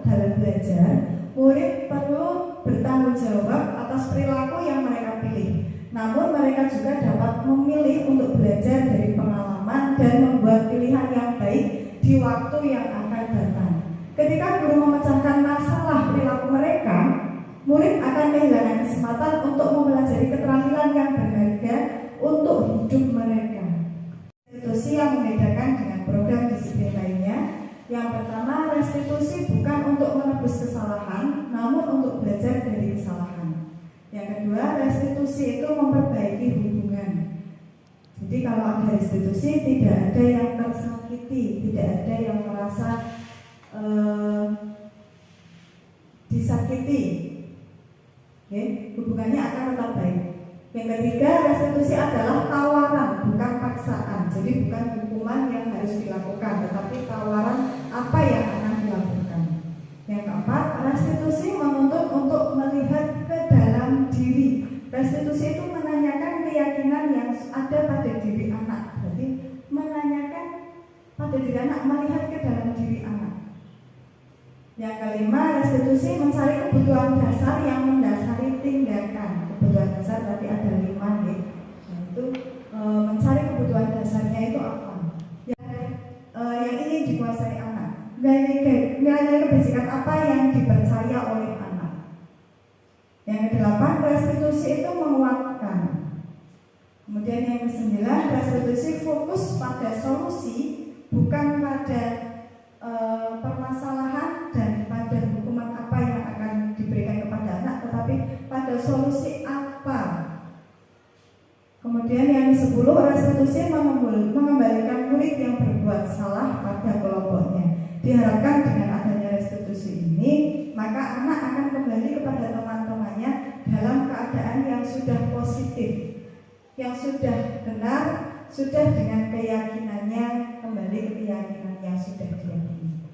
dalam belajar, murid perlu bertanggung jawab atas perilaku yang mereka pilih. Namun mereka juga dapat memilih untuk belajar dari pengalaman dan membuat pilihan yang baik di waktu yang akan datang. Ketika guru memecahkan masalah perilaku mereka, murid akan kehilangan kesempatan untuk mempelajari keterampilan yang berharga untuk hidup mereka. Restitusi yang membedakan dengan program disiplin lainnya. Yang pertama, restitusi bukan untuk menebus kesalahan, namun untuk belajar dari kesalahan. Yang kedua, restitusi itu memperbaiki hubungan. Jadi kalau ada restitusi, tidak ada yang tersakiti, tidak ada yang merasa disakiti. Hubungannya akan tetap baik. Yang ketiga, restitusi adalah tawaran, bukan paksaan. Jadi bukan hukuman yang harus dilakukan, tetapi tawaran apa yang akan dilakukan. Yang keempat, restitusi menuntut untuk melihat ke dalam diri. Restitusi itu menanyakan keyakinan yang ada pada diri anak. Berarti menanyakan pada diri anak, melihat ke dalam diri anak. Yang kelima, restitusi mencari kebutuhan dasar yang mendasari tindakan. Kebutuhan dasar tadi ada 5 nih. Yaitu mencari kebutuhan dasarnya itu apa? Yang ingin dikuasai anak. Nilai-nilai kebajikan apa yang dipercaya oleh anak. Yang kedelapan, restitusi itu menguatkan. Kemudian yang kesembilan, restitusi fokus pada solusi, bukan pada permasalahan dan pada hukuman apa yang akan diberikan kepada anak, tetapi pada solusi apa. Kemudian yang ke-10, restitusi mengembalikan murid yang berbuat salah pada kelompoknya. Diharapkan dengan adanya restitusi ini, maka anak akan kembali kepada teman-temannya dalam keadaan yang sudah positif, yang sudah benar, sudah dengan keyakinannya, kembali ke keyakinan yang sudah diyakini.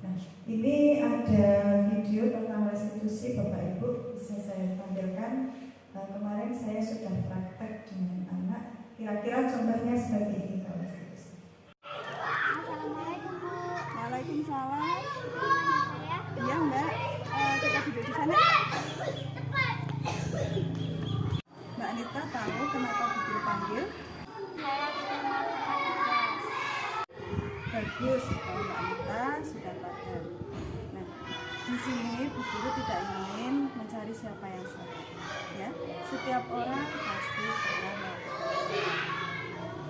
Nah, ini ada video tentang restitusi, Bapak Ibu, bisa saya tampilkan. Kemarin saya sudah praktek dengan anak. Kira-kira contohnya seperti ini kalau restitusi. Assalamualaikum Bu. Waalaikumsalam. Saya Iya Mbak, kita duduk di sana. Mbak Anita tahu kenapa dipanggil? saya tidak melakukan tugas. Bagus, kalau Mbak Anita sudah paham. Nah, di sini Bu Guru tidak ingin mencari siapa yang salah. Ya, setiap orang pasti pernah melakukan kesalahan.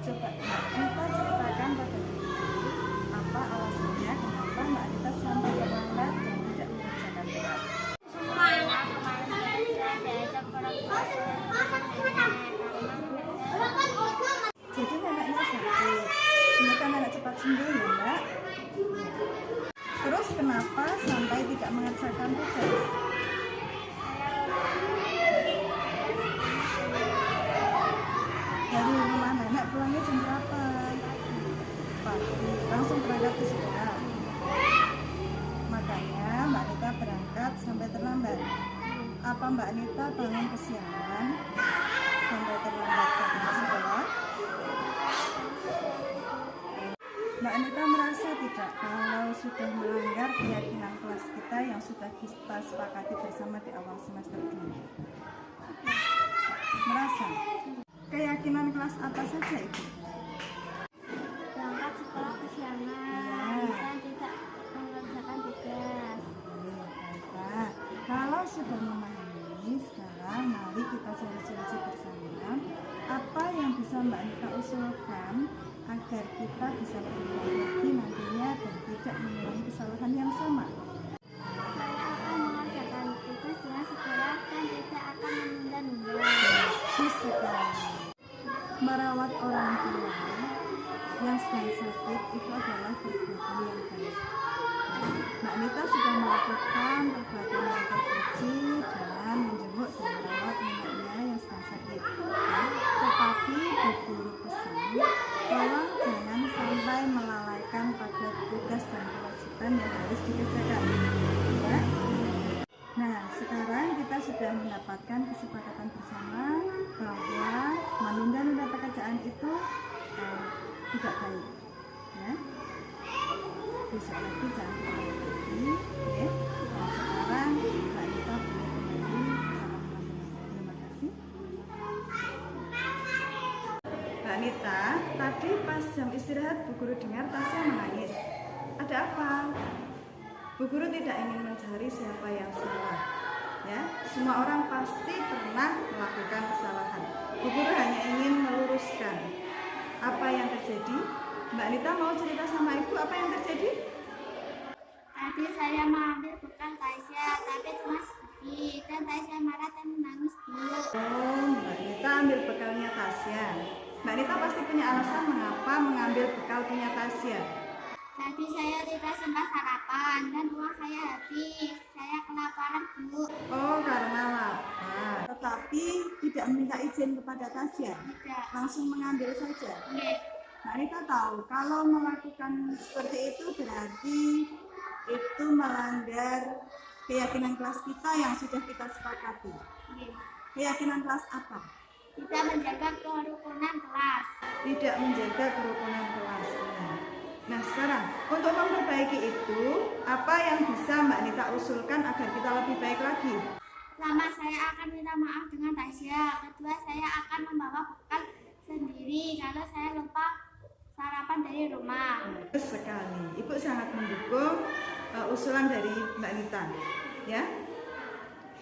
Coba Mbak Anita ceritakan pada Bu Guru apa alasannya kenapa Mbak Anita sampai terlambat dan tidak mengerjakan PR. Semua anak kemarin saya diajak orang tua saya Jadi neneknya sakit, semoga nenek cepat sembuh ya Mbak. Terus kenapa sampai tidak mengerjakan tugas? Dari rumah nenek pulangnya jam berapa? Pagi, langsung berangkat ke sekolah. Makanya Mbak Anita berangkat sampai terlambat. Apa Mbak Anita bangun kesiangan sampai terlambat ke sekolah? Mbak Anita merasa tidak kalau sudah melanggar keyakinan kelas kita yang sudah kita sepakati bersama di awal semester ini? Merasa. Keyakinan kelas apa saja itu? Berangkat sekolah kesiangan dan tidak mengerjakan tugas. Baiklah. Kalau sudah memahami, sekarang mari kita cari solusi bersama. Apa yang bisa Mbak Anita usulkan agar kita bisa lebih baik lagi nantinya dan tidak mengulangi kesalahan yang sama? Saya akan mengerjakan tugas dengan sekolah dan tidak akan menunda-nunda. Bagus sekali. Merawat orang tua yang sedang sakit itu adalah perbuatan yang baik. Mbak Anita sudah melakukan perbuatan yang terpuji dengan menjenguk dan merawat neneknya yang sedang sakit. Tetapi Bu Guru pesan, tolong jangan sampai melalaikan pada tugas dan kewajiban yang harus dikerjakan. Ya? Nah, sekarang kita sudah mendapatkan kesepakatan bersama bahwa menunda-nunda pekerjaan itu tidak baik. Ya? Besok lagi jangan diulangi lagi. Ya? Nah, sekarang Mbak Anita boleh kembali bersama teman-teman. Terima kasih. Mbak Anita, tadi pas jam istirahat Bu Guru dengar Tasya menangis. Ada apa? Bu Guru tidak ingin mencari siapa yang salah. Ya, semua orang pasti pernah melakukan kesalahan. Bu Guru hanya ingin meluruskan apa yang terjadi. Mbak Anita mau cerita sama Ibu apa yang terjadi? Tadi saya mengambil bekal Tasya, tapi cuma sedikit dan Tasya marah dan menangis dulu. Oh, Mbak Anita ambil bekalnya Tasya. Mbak Anita pasti punya alasan mengapa mengambil bekal punya Tasya. Tadi saya tidak sempat sarapan dan uang saya habis. Saya kelaparan dulu. Oh, karena lapar. Tetapi tidak meminta izin kepada Tasya. Tidak. Langsung mengambil saja. Iya. Mbak Anita tahu kalau melakukan seperti itu berarti itu melanggar keyakinan kelas kita yang sudah kita sepakati. Iya. Keyakinan kelas apa? Tidak menjaga kerukunan kelas. Tidak menjaga kerukunan kelas. Nah, sekarang untuk memperbaiki itu, apa yang bisa Mbak Anita usulkan agar kita lebih baik lagi? Pertama, saya akan minta maaf dengan Tasya. Kedua, saya akan membawa bekal sendiri kalau saya lupa sarapan dari rumah. Bagus sekali. Ibu sangat mendukung usulan dari Mbak Anita. Ya.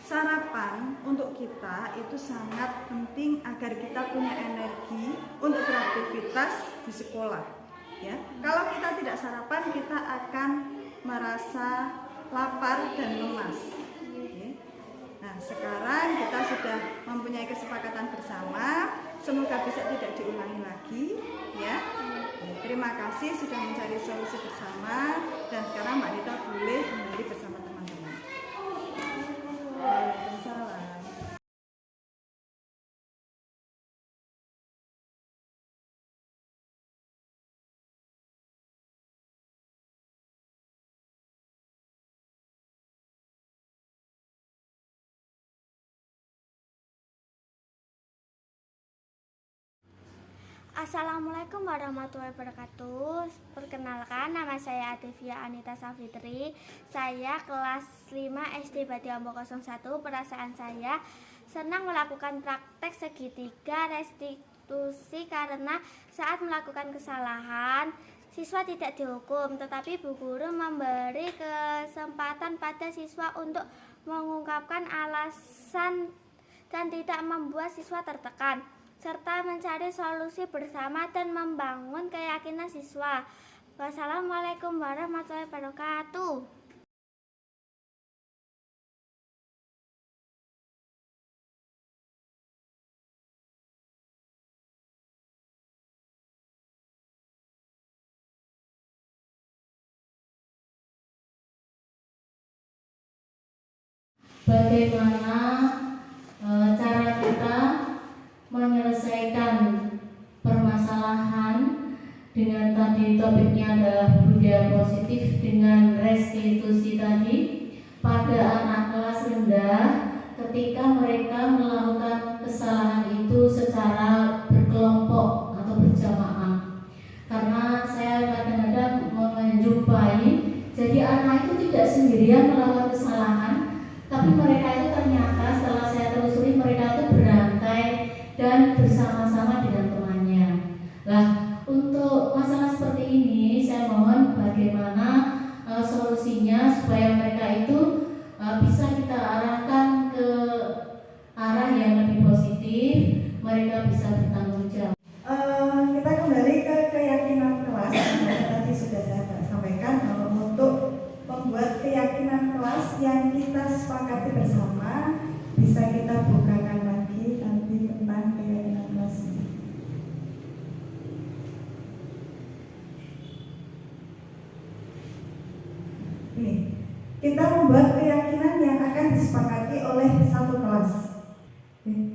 Sarapan untuk kita itu sangat penting agar kita punya energi untuk beraktivitas di sekolah. Ya, kalau kita tidak sarapan kita akan merasa lapar dan lemas. Oke. Nah, sekarang kita sudah mempunyai kesepakatan bersama. Semoga bisa tidak diulangi lagi. Ya. Terima kasih sudah mencari solusi bersama. Dan sekarang Mbak Anita boleh kembali bersama teman-teman. Waalaikumsalam. Assalamualaikum warahmatullahi wabarakatuh. Perkenalkan, nama saya Adivia Anita Safitri. Saya kelas 5 SD Bati Ambo 01. Perasaan saya senang melakukan praktek segitiga restitusi karena saat melakukan kesalahan siswa tidak dihukum, tetapi Bu Guru memberi kesempatan pada siswa untuk mengungkapkan alasan dan tidak membuat siswa tertekan, serta mencari solusi bersama dan membangun keyakinan siswa. Wassalamualaikum warahmatullahi wabarakatuh. Bagaimana cara kita menyelesaikan permasalahan dengan tadi topiknya adalah budaya positif dengan restitusi tadi pada anak kelas rendah ketika mereka melakukan kesalahan itu secara berkelompok atau berjamaah. Karena saya kadang-kadang menjumpai jadi anak itu tidak sendirian melakukan kesalahan, tapi mereka itu ternyata setelah saya telusuri mereka itu berantai mereka bisa bertanggung jawab. Kita kembali ke keyakinan kelas. Tadi sudah saya sampaikan kalau untuk membuat keyakinan kelas yang kita sepakati bersama, bisa kita bukakan lagi nanti tentang keyakinan kelas. Ini kita membuat keyakinan yang akan disepakati oleh satu kelas.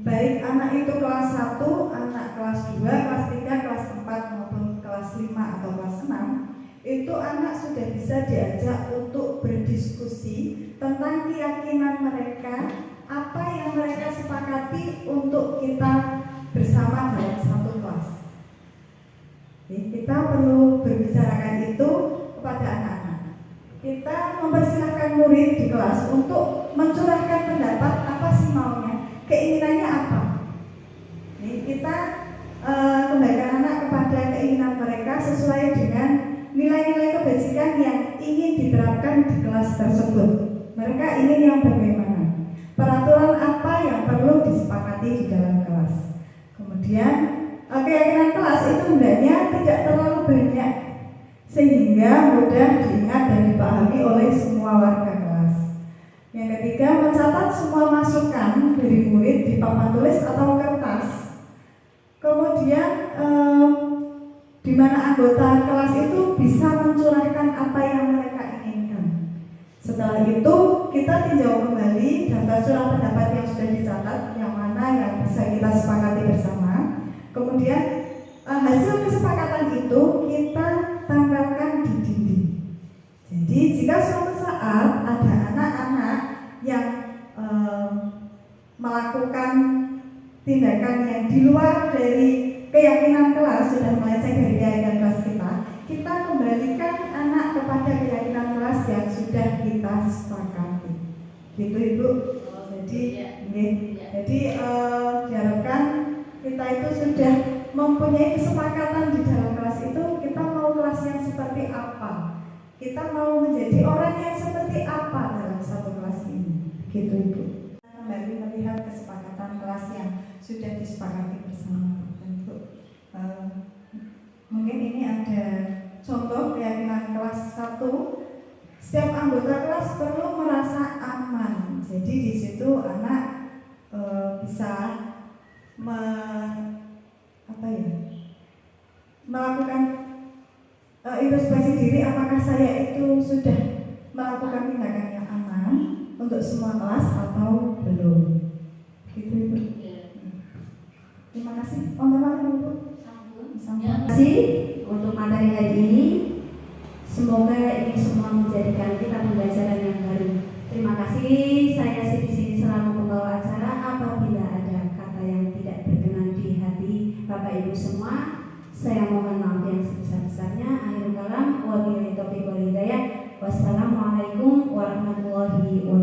Baik anak itu kelas 1, anak kelas 2, kelas 3, kelas 4 maupun kelas 5 atau kelas 6, itu anak sudah bisa diajak untuk berdiskusi tentang keyakinan mereka, apa yang mereka sepakati untuk kita bersama dalam satu kelas. Kita perlu berbicarakan itu kepada anak-anak. Kita mempersilahkan murid di kelas untuk mencurahkan pendapat apa sih maunya, keinginannya apa. Kita kembalikan anak kepada keinginan mereka sesuai dengan nilai-nilai kebajikan yang ingin diterapkan di kelas tersebut. Mereka ingin yang bagaimana, peraturan apa yang perlu disepakati di dalam kelas. Kemudian keyakinan kelas itu hendaknya tidak terlalu banyak sehingga mudah diingat dan dipahami oleh semua warga kelas. Yang ketiga, mencatat semua masukan dari murid di papan tulis atau kertas. Kemudian di mana anggota kelas itu bisa mencurahkan apa yang mereka inginkan. Setelah itu kita tinjau kembali daftar surat pendapat yang sudah dicatat, yang mana yang bisa kita sepakati bersama. Kemudian hasil kesepakatan itu kita tampilkan di dinding. Jadi jika suatu saat ada anak-anak yang melakukan tindakan yang di luar dari keyakinan kelas, sudah melenceng dari keyakinan kelas kita kembalikan anak kepada keyakinan kelas yang sudah kita sepakati. Gitu Ibu. Jadi diharapkan kita itu sudah mempunyai kesepakatan di dalam kelas itu, kita mau kelas yang seperti apa, kita mau menjadi orang yang seperti apa dalam satu kelas ini. Gitu Ibu. Kembali melihat kesepakatan kelas yang sudah disepakati bersama. Mungkin ini ada contoh keyakinan kelas 1. Setiap anggota kelas perlu merasa aman. Jadi di situ anak bisa melakukan introspeksi diri, apakah saya itu sudah melakukan tindakan yang aman untuk semua kelas atau belum. Gitu Ibu. Terima kasih. Terima kasih untuk materi hari ini. Semoga ini semua menjadikan kita pembelajaran yang baru. Terima kasih. Saya di sini selalu membawa acara. Apabila ada kata yang tidak berkenan di hati Bapak Ibu semua, saya mohon maaf yang sebesar-besarnya. Akhirul kalam, wabillahi taufiq wal hidayah. Wassalamualaikum warahmatullahi wabarakatuh.